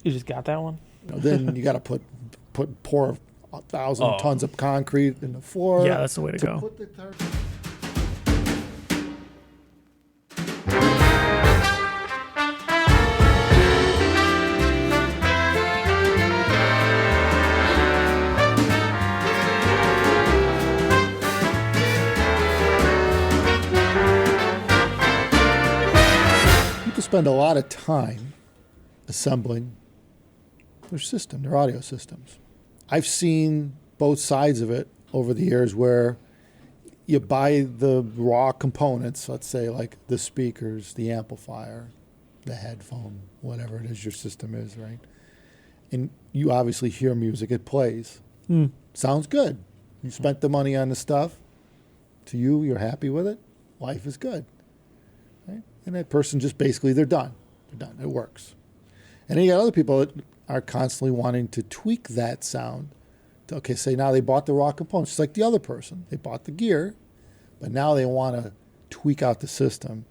You just got that one? Then you got to pour 1,000 tons of concrete in the floor. Yeah, that's the way to go. Put the guitar. People spend a lot of time assembling their audio systems. I've seen both sides of it over the years where you buy the raw components, let's say like the speakers, the amplifier, the headphone, whatever it is your system is, right? And you obviously hear music, it plays. Sounds good. You spent the money on the stuff. To you, you're happy with it. Life is good. Right? And that person just basically, they're done. They're done. It works. And then you got other people that are constantly wanting to tweak that sound. Okay, say now they bought the raw components, just like the other person. They bought the gear, but now they want to tweak out the system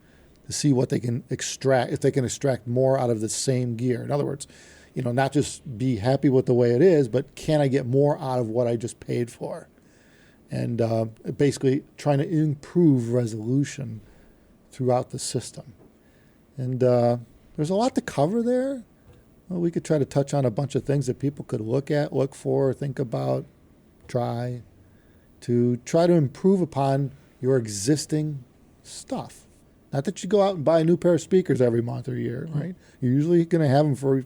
to see what they can extract, if they can extract more out of the same gear. In other words, not just be happy with the way it is, but can I get more out of what I just paid for? And basically trying to improve resolution throughout the system. And there's a lot to cover there. Well, we could try to touch on a bunch of things that people could look for, think about, try to improve upon your existing stuff. Not that you go out and buy a new pair of speakers every month or year, right? You're usually going to have them for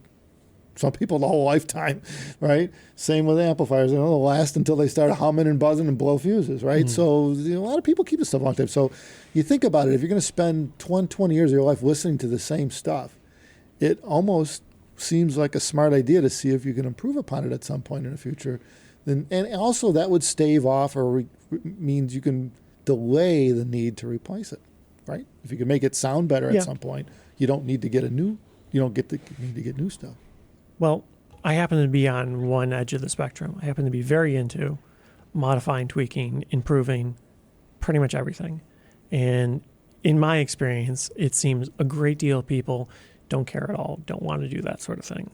some people the whole lifetime, right? Same with amplifiers. They'll last until they start humming and buzzing and blow fuses, right? So a lot of people keep this stuff a long time. So you think about it, if you're going to spend 20 years of your life listening to the same stuff, it almost seems like a smart idea to see if you can improve upon it at some point in the future. And also that would stave off or means you can delay the need to replace it, right? If you can make it sound better at some point, you don't need to get need to get new stuff. Well, I happen to be on one edge of the spectrum. I happen to be very into modifying, tweaking, improving pretty much everything. And in my experience, it seems a great deal of people don't care at all, don't want to do that sort of thing.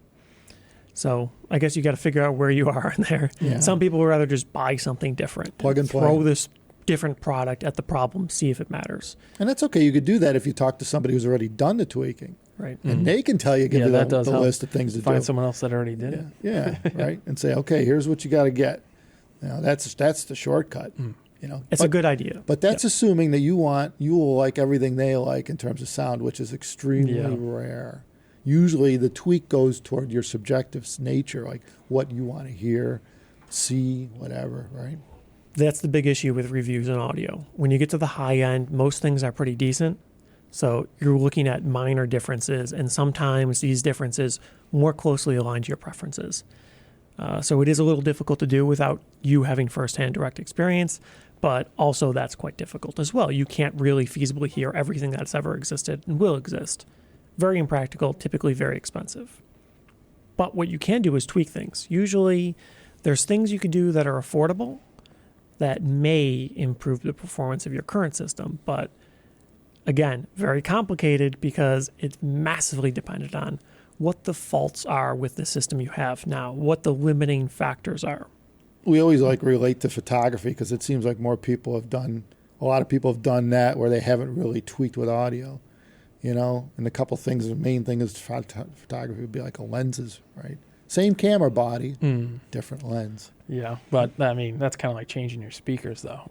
So I guess you got to figure out where you are in there. Yeah. Some people would rather just buy something different. Plug and play. Throw this different product at the problem, see if it matters. And that's okay. You could do that if you talk to somebody who's already done the tweaking. Right. And they can tell you, give you the list of things to Find do. someone else that already did it. Yeah, right. And say, okay, here's what you got to get. That's the shortcut. It's a good idea. But that's assuming that you will like everything they like in terms of sound, which is extremely rare. Usually the tweak goes toward your subjective nature, like what you want to hear, see, whatever, right? That's the big issue with reviews and audio. When you get to the high end, most things are pretty decent. So you're looking at minor differences, and sometimes these differences more closely align to your preferences. So it is a little difficult to do without you having firsthand direct experience, but also that's quite difficult as well. You can't really feasibly hear everything that's ever existed and will exist. Very impractical, typically very expensive. But what you can do is tweak things. Usually there's things you can do that are affordable that may improve the performance of your current system, but again, very complicated because it's massively dependent on what the faults are with the system you have now, what the limiting factors are. We always relate to photography because it seems like a lot of people have done that where they haven't really tweaked with audio, and a couple things, the main thing is photography would be like lenses, right? Same camera body, different lens. Yeah, but I mean, that's kind of like changing your speakers though.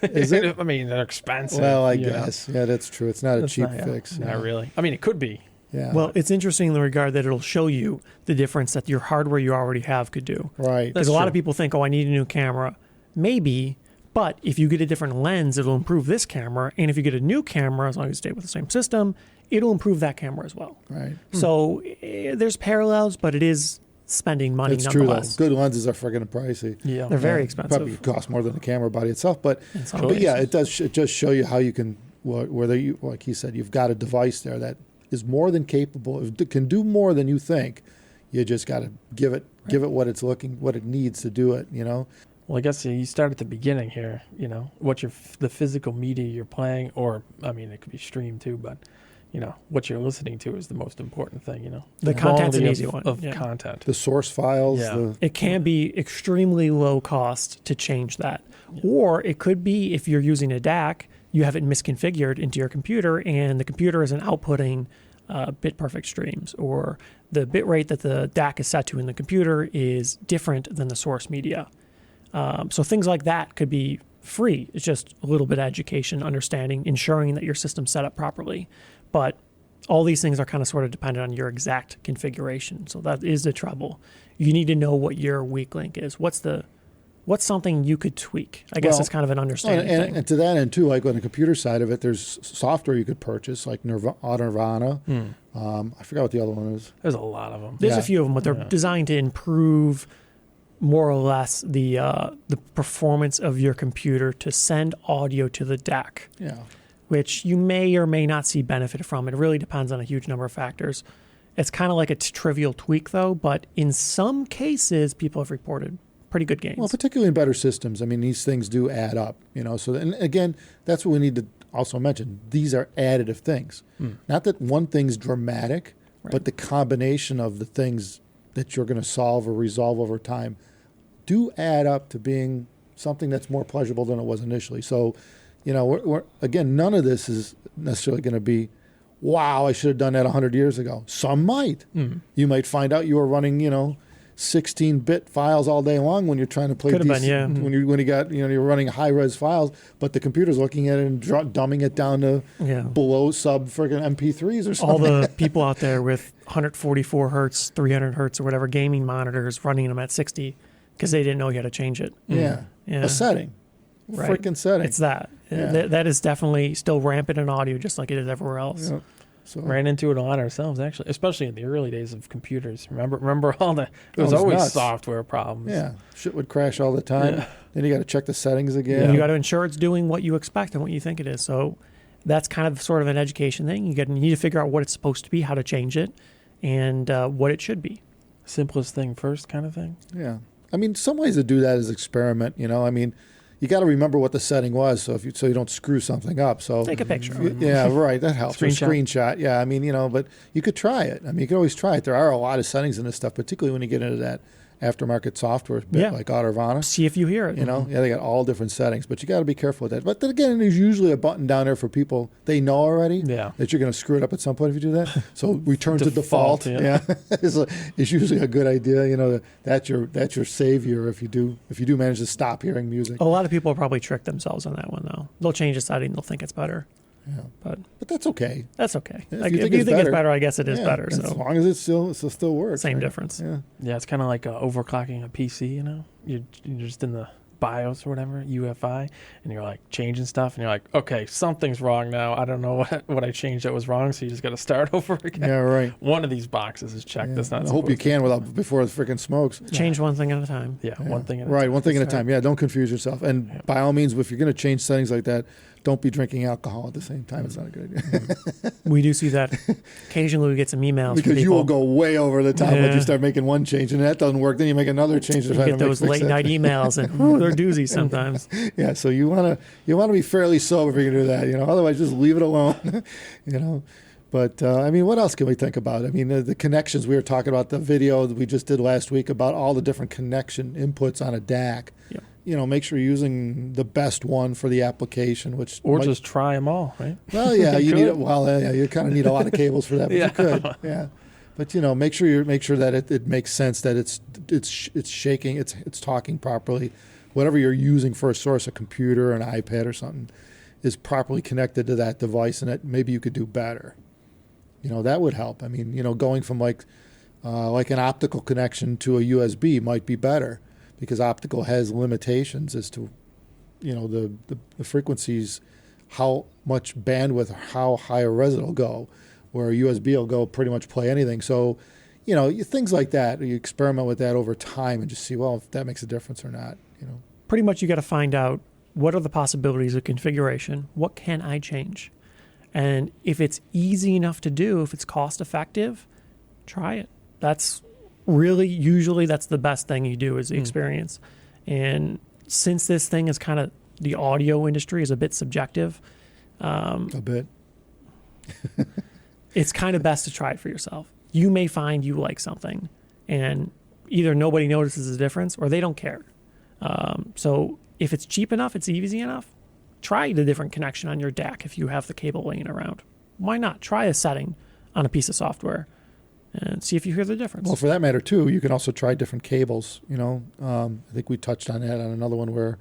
Is it? I mean, they're expensive. Well, I guess. Yeah, that's true. It's not a cheap fix. Not really. I mean, it could be. Yeah. Well, it's interesting in the regard that it'll show you the difference that your hardware you already have could do. Right. Because a lot of people think, I need a new camera. Maybe, but if you get a different lens, it'll improve this camera. And if you get a new camera, as long as you stay with the same system, it'll improve that camera as well. Right. So there's parallels, but it is spending money nonetheless. True, though. Good lenses are freaking pricey. Yeah. They're very expensive. Probably cost more than the camera body itself. But it does show you how you can, whether you, like he said, you've got a device there that is more than capable, can do more than you think. You just got to give it what it needs to do it, Well, I guess you start at the beginning here, what the physical media you're playing, or, I mean, it could be streamed too, but, what you're listening to is the most important thing. The content's an Quality easy of, one. of Yeah. content. The source files. Yeah. It can be extremely low cost to change that. Or it could be if you're using a DAC, you have it misconfigured into your computer and the computer isn't outputting bit perfect streams, or the bit rate that the DAC is set to in the computer is different than the source media. So things like that could be free. It's just a little bit of education, understanding, ensuring that your system's set up properly. But all these things are kind of sort of dependent on your exact configuration. So that is the trouble. You need to know what your weak link is. What's something you could tweak? I guess Well, it's kind of an understanding and, thing. and to that end too, like on the computer side of it, there's software you could purchase, like Nirvana. I forgot what the other one is. There's a lot of them. There's Yeah. a few of them, but they're designed to improve more or less the performance of your computer to send audio to the DAC, Yeah. which you may or may not see benefit from. It really depends on a huge number of factors. It's kind of like a trivial tweak, though, but in some cases, people have reported pretty good gains. Well, particularly in better systems. I mean, these things do add up, So, and again, that's what we need to also mention. These are additive things. Not that one thing's dramatic, but the combination of the things that you're going to solve or resolve over time do add up to being something that's more pleasurable than it was initially. So, again, none of this is necessarily going to be, wow, I should have done that 100 years ago. Some might. You might find out you were running, 16-bit files all day long when you're trying to play. Could have been, yeah. When you got, you're running high-res files, but the computer's looking at it and dumbing it down to below sub friggin' MP3s or something. All the people out there with 144 hertz, 300 hertz, or whatever gaming monitors running them at 60 because they didn't know you had to change it. Yeah. A setting. Right. Freaking setting. It's that. Yeah. That is definitely still rampant in audio, just like it is everywhere else. Yeah. So, Ran into it a lot ourselves, actually, especially in the early days of computers. Remember all the there was was always nuts. software problems. yeah, shit would crash all the time. Yeah. Then you got to check the settings again. And you got to ensure it's doing what you expect and what you think it is. So that's kind of sort of an education thing. You need to figure out what it's supposed to be, how to change it, and what it should be. Simplest thing first, kind of thing. Yeah. I mean, some ways to do that is experiment. I mean, you got to remember what the setting was, so you don't screw something up. So Take a picture. Yeah, right. That helps. Or Screenshot. screenshot. Yeah, I mean, but you could try it. I mean, you could always try it. There are a lot of settings in this stuff, particularly when you get into that aftermarket software bit, Yeah. like Autorvana. See if you hear it. Yeah, they got all different settings, but you got to be careful with that. But then again, there's usually a button down there for people they know already Yeah. that you're going to screw it up at some point if you do that. So return to Default, default. yeah. It's usually a good idea. That's your savior if you do manage to stop hearing music. A lot of people will probably trick themselves on that one, though. They'll change the setting. They'll think it's better. Yeah. But That's okay. that's okay. If Like, you if think you it's think it's better, better, I guess it is Yeah, better. as So long as it still works. same right? difference. Yeah. Yeah, it's kind of like overclocking a PC. You're just in the BIOS or whatever, UEFI, and you're like changing stuff, and you're like, okay, something's wrong now. I don't know what I changed that was wrong, so you just got to start over again. Yeah, right. One of these boxes is checked. Yeah. That's not. I hope you supposed to. can before it freaking smokes. Change one thing at a time. Yeah, Yeah. one thing at a Right, time. one thing at a That's right. time. Yeah, don't confuse yourself. And by all means, if you're going to change settings like that, don't be drinking alcohol at the same time. It's not a good idea. We do see that. Occasionally we get some emails from Because people. you will go way over the top when Yeah. you start making one change and that doesn't work. Then you make another change. To You try get to those fix late that. night emails, and whew, they're doozies sometimes. Yeah, so you want to be fairly sober if you can do that. Otherwise just leave it alone. But I mean, what else can we think about? I mean, the connections we were talking about, the video that we just did last week about all the different connection inputs on a DAC. Yeah. Make sure you're using the best one for the application, which Or might- just try them all, right? well, yeah, you need could. you kind of need a lot of cables for that, but Yeah. you could, yeah. But make sure that it makes sense that it's shaking, it's talking properly. Whatever you're using for a source, a computer, an iPad, or something, is properly connected to that device, and that maybe you could do better. That would help. I mean, going from like an optical connection to a USB might be better because optical has limitations as to, the frequencies, how much bandwidth, how high a res it'll go, where a USB will go pretty much play anything. So, things like that, you experiment with that over time and just see, well, if that makes a difference or not, Pretty much you got to find out what are the possibilities of configuration. What can I change? And if it's easy enough to do, if it's cost effective, try it. That's really, usually that's the best thing you do is the experience. And since this thing is kind of, the audio industry is a bit subjective, a bit. it's kind of best to try it for yourself. You may find you like something, and either nobody notices the difference or they don't care. So if it's cheap enough, it's easy enough, try the different connection on your DAC if you have the cable laying around. Why not? Try a setting on a piece of software and see if you hear the difference. Well, for that matter, too, you can also try different cables. I think we touched on that on another one where,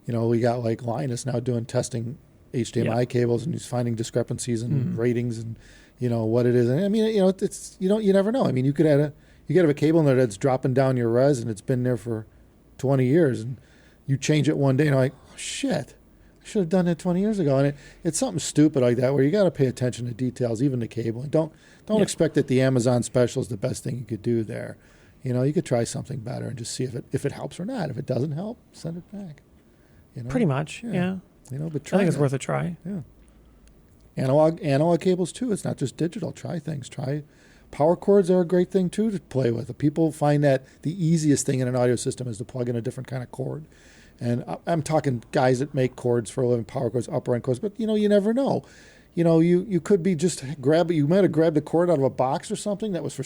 we got like Linus now doing testing HDMI cables, and he's finding discrepancies in ratings and, what it is. And I mean, it's, you never know. I mean, you could have a cable in there that's dropping down your res and it's been there for 20 years, and you change it one day and you're like, oh, shit, I should have done that 20 years ago. And it's something stupid like that where you got to pay attention to details, even the cabling. Don't expect that the Amazon special is the best thing you could do there. You could try something better and just see if it helps or not. If it doesn't help, send it back. Pretty much, yeah. But I try think it's it. worth a try. Yeah. Analog cables too. It's not just digital. Try things. Try power cords are a great thing too to play with. People find that the easiest thing in an audio system is to plug in a different kind of cord. And I'm talking guys that make cords for a living, power cords, upper end cords. But you never know. You could be just you might have grabbed a cord out of a box or something that was for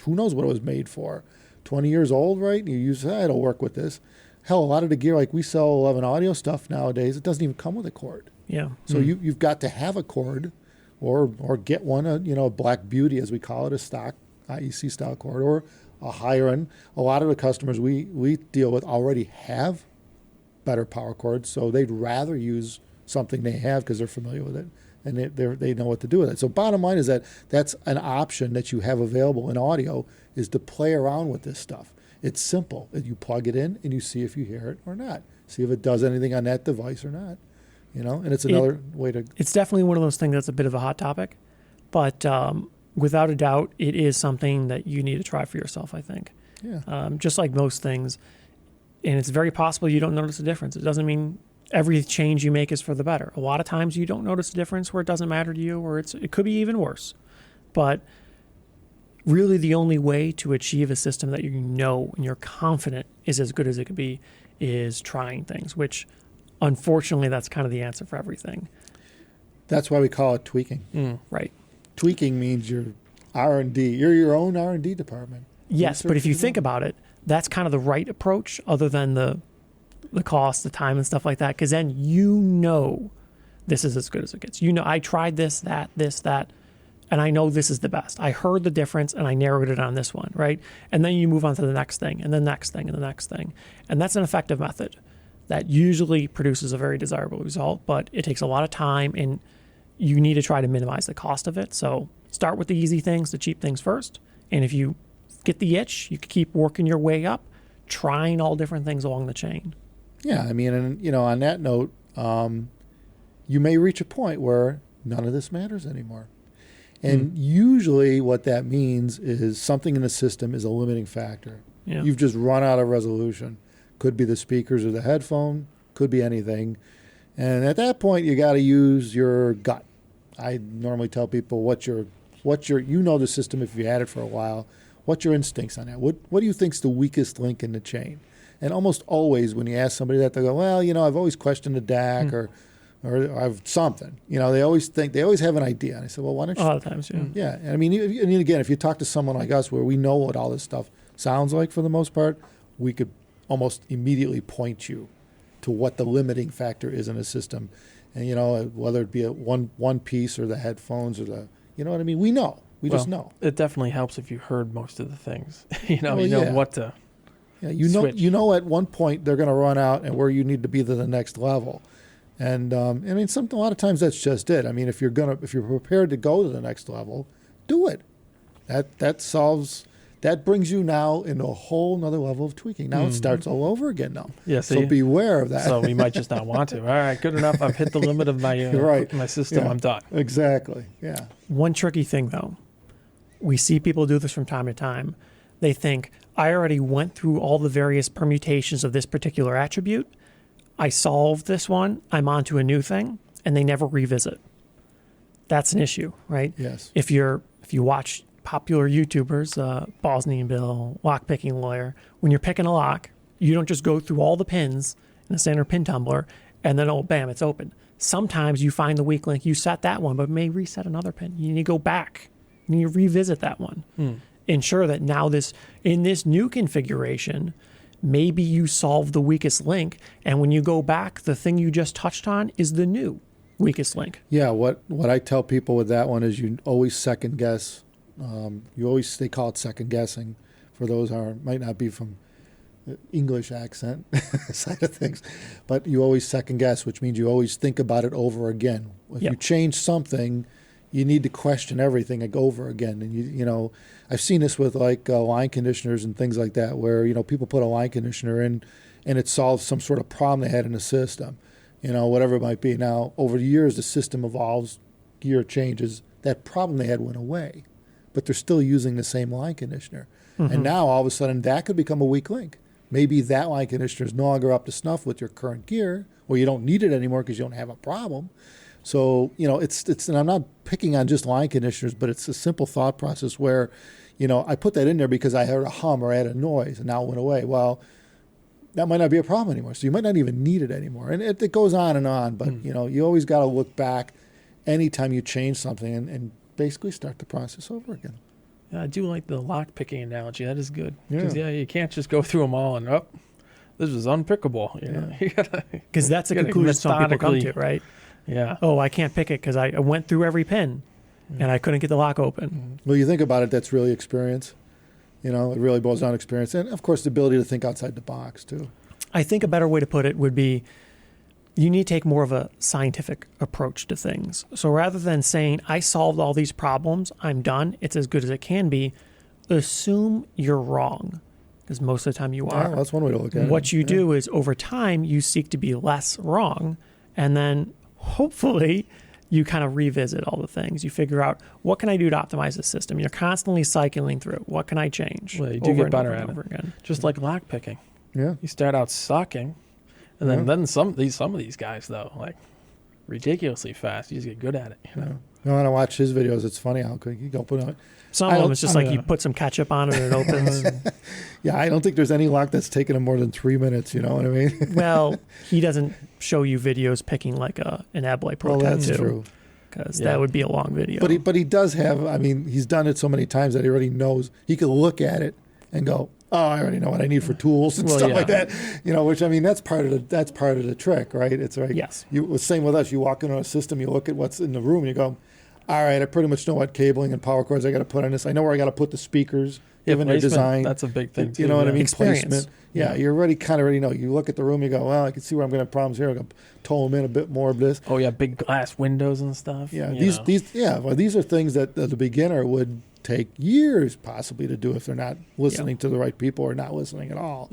who knows what it was made for. 20 years old, right? And you use that, it'll work with this. Hell, a lot of the gear, like we sell 11 audio stuff nowadays, it doesn't even come with a cord. Yeah. So you've got to have a cord, or get one, a Black Beauty as we call it, a stock IEC style cord, or a higher end. A lot of the customers we deal with already have better power cords, so they'd rather use something they have because they're familiar with it and they know what to do with it. So bottom line is that's an option that you have available in audio, is to play around with this stuff. It's simple. You plug it in and you see if you hear it or not. See if it does anything on that device or not. And it's another way to... It's definitely one of those things that's a bit of a hot topic, but without a doubt, it is something that you need to try for yourself, I think. Yeah. Just like most things. And it's very possible you don't notice a difference. It doesn't mean every change you make is for the better. A lot of times you don't notice a difference where it doesn't matter to you, or it could be even worse. But really the only way to achieve a system that and you're confident is as good as it could be is trying things, which unfortunately that's kind of the answer for everything. That's why we call it tweaking. Right. Tweaking means you're R&D. You're your own R&D department. Yes, but if you think about it, that's kind of the right approach, other than the cost, the time, and stuff like that, because then this is as good as it gets. I tried this, that, and I know this is the best. I heard the difference, and I narrowed it on this one, right? And then you move on to the next thing, and the next thing, and the next thing. And that's an effective method that usually produces a very desirable result, but it takes a lot of time, and you need to try to minimize the cost of it. So start with the easy things, the cheap things first, and if you get the itch, you can keep working your way up, trying all different things along the chain. Yeah, I mean, and on that note, you may reach a point where none of this matters anymore. And usually what that means is something in the system is a limiting factor. Yeah. You've just run out of resolution. Could be the speakers or the headphone, could be anything. And at that point, you got to use your gut. I normally tell people what's your the system if you had it for a while. What's your instincts on that? What do you think's the weakest link in the chain? And almost always when you ask somebody that, they go, well, I've always questioned the DAC or I've something. They always have an idea. And I said, well, why don't you? A lot of times, yeah. Yeah. And I mean, again, if you talk to someone like us where we know what all this stuff sounds like for the most part, we could almost immediately point you to what the limiting factor is in a system. And, whether it be one piece or the headphones or you know what I mean? We know. We just know. It definitely helps if you heard most of the things. What to switch. switch. At one point they're going to run out and where you need to be to the next level. And a lot of times that's just it. I mean, if you're prepared to go to the next level, do it. That brings you now into a whole nother level of tweaking. Now it starts all over again now. Yeah, so beware of that. So we might just not want to. All right, good enough. I've hit the limit of my my system. Yeah, I'm done. Exactly. Yeah. One tricky thing, though, we see people do this from time to time. They think, I already went through all the various permutations of this particular attribute. I solved this one. I'm on to a new thing, and they never revisit. That's an issue, right? Yes. If you watch popular YouTubers, Bosnian Bill, Lock Picking Lawyer, when you're picking a lock, you don't just go through all the pins in the standard pin tumbler and then, bam, it's open. Sometimes you find the weak link, you set that one, but may reset another pin. You need to go back You need to revisit that one. Ensure that now in this new configuration, maybe you solve the weakest link, and when you go back, the thing you just touched on is the new weakest link. Yeah, what I tell people with that one is you always second guess. They call it second guessing. For those who might not be from the English accent side of things, but you always second guess, which means you always think about it over again. If you change something, you need to question everything over again. And you know, I've seen this with like line conditioners and things like that, where people put a line conditioner in, and it solves some sort of problem they had in the system. Whatever it might be. Now, over the years, the system evolves, gear changes. That problem they had went away, but they're still using the same line conditioner. And now, all of a sudden, that could become a weak link. Maybe that line conditioner is no longer up to snuff with your current gear, or you don't need it anymore because you don't have a problem. So, it's and I'm not picking on just line conditioners, but it's a simple thought process where, I put that in there because I heard a hum or I had a noise, and now it went away. Well, that might not be a problem anymore. So you might not even need it anymore. And it goes on, but you always got to look back anytime you change something and basically start the process over again. Yeah, I do like the lock picking analogy. That is good. Yeah. Because you can't just go through them all and this is unpickable. You gotta, because that's a you gotta conclusion some people come methodically- to, right? Yeah. Oh, I can't pick it because I went through every pin and I couldn't get the lock open. Well, you think about it, that's really experience. It really boils down to experience. And, of course, the ability to think outside the box, too. I think a better way to put it would be you need to take more of a scientific approach to things. So rather than saying, I solved all these problems, I'm done, it's as good as it can be, assume you're wrong, because most of the time you Yeah, are. well, that's one way to look at it. What you do is over time, you seek to be less wrong, and then hopefully you kind of revisit all the things. You figure out, what can I do to optimize the system? You're constantly cycling through. What can I change? Well, you do over get and better over at and it. over again. Just like lock picking. Yeah. You start out sucking, and then some of these guys though, like ridiculously fast. You just get good at it. When I watch his videos, it's funny how quick you go put it. Some I of them, don't- it's just like you put some ketchup on it and it opens. Yeah, I don't think there's any lock that's taken him more than 3 minutes. You know what I mean? Well, he doesn't show you videos picking like an Abloy Pro Well, that's Tattoo, true. because Yeah. that would be a long video. But he does have. I mean, he's done it so many times that he already knows. He can look at it and go, "Oh, I already know what I need for tools and Well, stuff yeah. like that." Which I mean, that's part of the trick, right? It's like Yes. Same with us. You walk into a system, you look at what's in the room, and you go, "All right, I pretty much know what cabling and power cords I got to put on this. I know where I got to put the speakers, given their placement, design." that's a big thing too. You know what I yeah. mean? Experience. Placement. Yeah, Yeah. you already know. You look at the room, you go, "Well, I can see where I'm going to have problems here. I'm going to toe them in a bit more of this." Oh yeah, big glass windows and stuff. Yeah, you know. these are things that the beginner would take years possibly to do if they're not listening to the right people or not listening at all.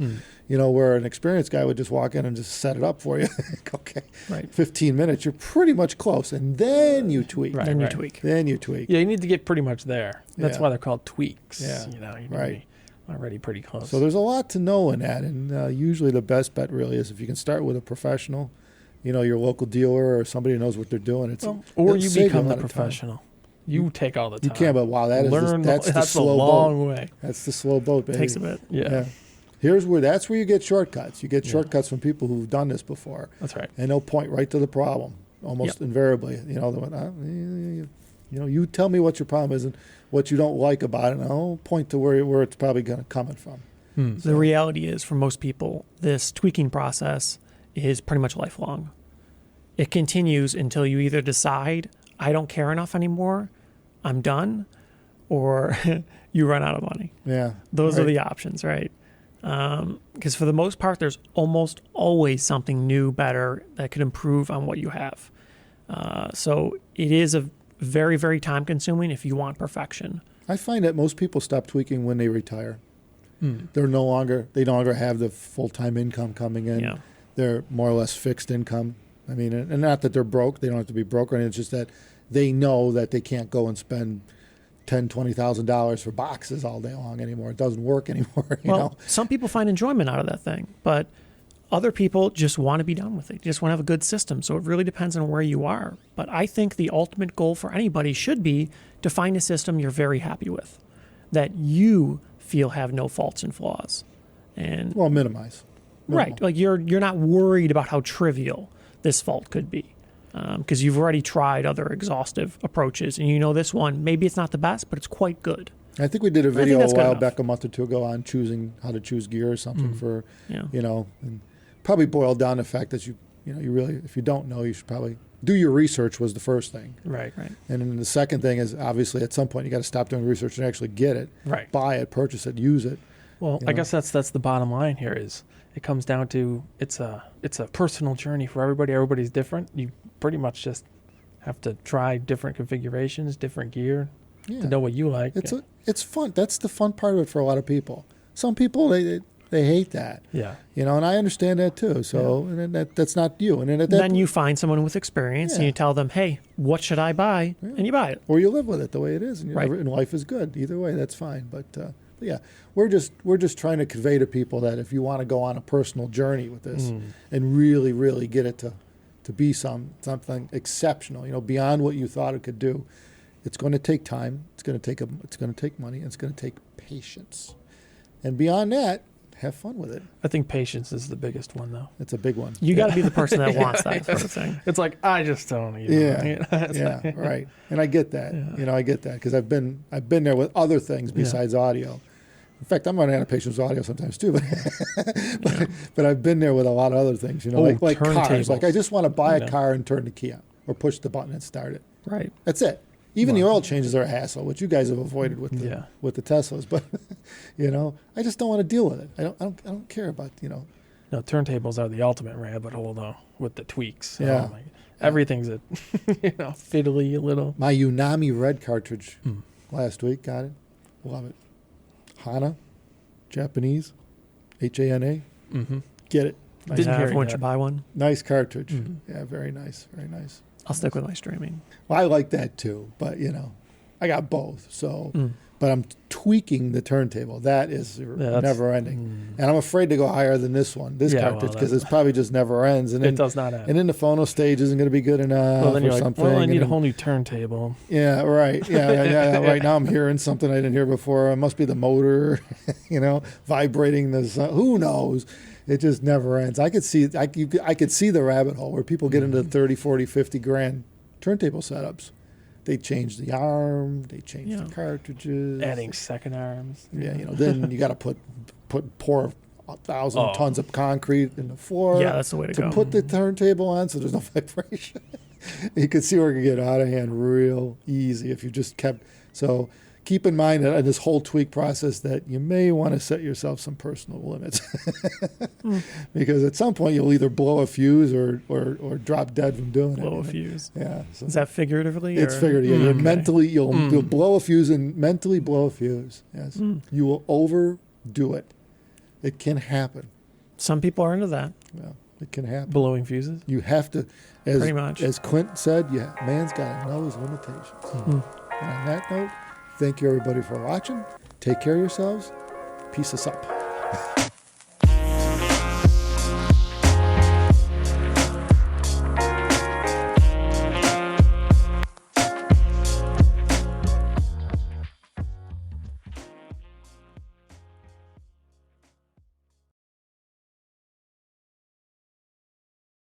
Where an experienced guy would just walk in and just set it up for you. Okay, Right. 15 minutes, you're pretty much close, and then you tweak. Right. then you tweak. Then you tweak. Yeah, you need to get pretty much there. That's Yeah. why they're called tweaks. Yeah. You need to Right. be already pretty close. So there's a lot to know in that, and usually the best bet really is if you can start with a professional, your local dealer or somebody who knows what they're doing. or it'll you save become a the lot of time. professional. You take all the time. You can, but wow, that's the that's slow a long boat. way. That's the slow boat, baby. Takes a bit. Yeah. That's where you get shortcuts. You get Yeah. shortcuts from people who've done this before, That's right. and they'll point right to the problem almost invariably. You tell me what your problem is and what you don't like about it, and I'll point to where it's probably going to coming from. The reality is, for most people, this tweaking process is pretty much lifelong. It continues until you either decide, I don't care enough anymore, I'm done, or you run out of money. Yeah, Those are right. the options, right? Because for the most part, there's almost always something new, better that could improve on what you have. So it is a very, very time consuming if you want perfection. I find that most people stop tweaking when they retire. They no longer have the full-time income coming in. Yeah. They're more or less fixed income. I mean, and not that they're broke. They don't have to be broke or anything. It's just that they know that they can't go and spend $20,000 for boxes all day long anymore. It doesn't work anymore. You know? Some people find enjoyment out of that thing, but other people just want to be done with it. They just want to have a good system. So it really depends on where you are. But I think the ultimate goal for anybody should be to find a system you're very happy with, that you feel have no faults and flaws. And Well, minimize. right, like you're not worried about how trivial this fault could be. because you've already tried other exhaustive approaches, and you know this one, maybe it's not the best, but it's quite good. I think we did a think video a that's good while enough. back, a month or two ago, on choosing how to choose gear or something for, Yeah. and probably boiled down to the fact that you really, if you don't know, you should probably do your research was the first thing. Right. Right. And then the second thing is obviously at some point you got to stop doing research and actually get it, Right. buy it, purchase it, use it. Well, You I know? guess that's the bottom line here. Is it comes down to it's a personal journey for everybody. Everybody's different. You pretty much just have to try different configurations, different gear Yeah. to know what you like. It's fun. That's the fun part of it for a lot of people. Some people they hate that, Yeah. and I understand that too. So and then that's not you. And then at that Then you find someone with experience and Yeah. you tell them, hey, what should I buy? And you buy it. or you live with it the way it is, and, Right. and life is good. Either way, that's fine. But yeah, we're just trying to convey to people that if you want to go on a personal journey with this and really, really get it to be something exceptional, beyond what you thought it could do, it's going to take time. It's going to take money. And it's going to take patience. And beyond that, have fun with it. I think patience is the biggest one, though. It's a big one. You got to be the person that wants that sort of thing. It's like I just don't. Yeah, yeah, right. And I get that. I get that because I've been there with other things besides audio. In fact, I'm running out of patience with audio sometimes too. But I've been there with a lot of other things. Like cars. turntables. Like I just want to buy Yeah. a car and turn the key on or push the button and start it. Right. That's it. Even the oil changes are a hassle, which you guys have avoided with the Teslas. But I just don't want to deal with it. I don't care about No, turntables are the ultimate rabbit hole, though, with the tweaks. So, Yeah. everything's a fiddly a little. my Unami red cartridge last week. Got it. Love it. Hana, Japanese, HANA. Mm-hmm. Get it. I Didn't have hear once that. you buy one. Nice cartridge. Mhm. Yeah, very nice. Very nice. I'll stick with my streaming. Well, I like that too, but I got both. So, Mm. but I'm tweaking the turntable. That is that's- never ending, and I'm afraid to go higher than this Yeah, well, cartridge because that- it's probably just never ends. And It then, does not end. and then the phono stage isn't going to be good enough Well, then or you're like, something. well, I and need a then- whole new turntable. Yeah, right. Yeah. Right now I'm hearing something I didn't hear before. It must be the motor, vibrating the sun. Who knows? It just never ends. I could see the rabbit hole where people get into 30, 40, 50 grand turntable setups. They change the arm, they change Yeah. the cartridges. Adding second arms. Yeah, then you got to pour 1,000 tons of concrete in the floor. Yeah, that's the way to go. Put the turntable on so there's no vibration. You could see where it could get out of hand real easy if you just kept. So keep in mind that in this whole tweak process that you may want to set yourself some personal limits because at some point you'll either blow a fuse or drop dead from doing it. Blow a fuse. Yeah. So Is that figuratively? it's or? figured. Yeah, Mm, you'll okay. mentally you'll blow a fuse and mentally blow a fuse. Yes, you will overdo it. It can happen. Some people are into that. Well, it can happen. Blowing fuses. You have to, Pretty much. as Quint said, man's got to know his limitations. Mm. And on that note, thank you everybody for watching. Take care of yourselves. Peace us up.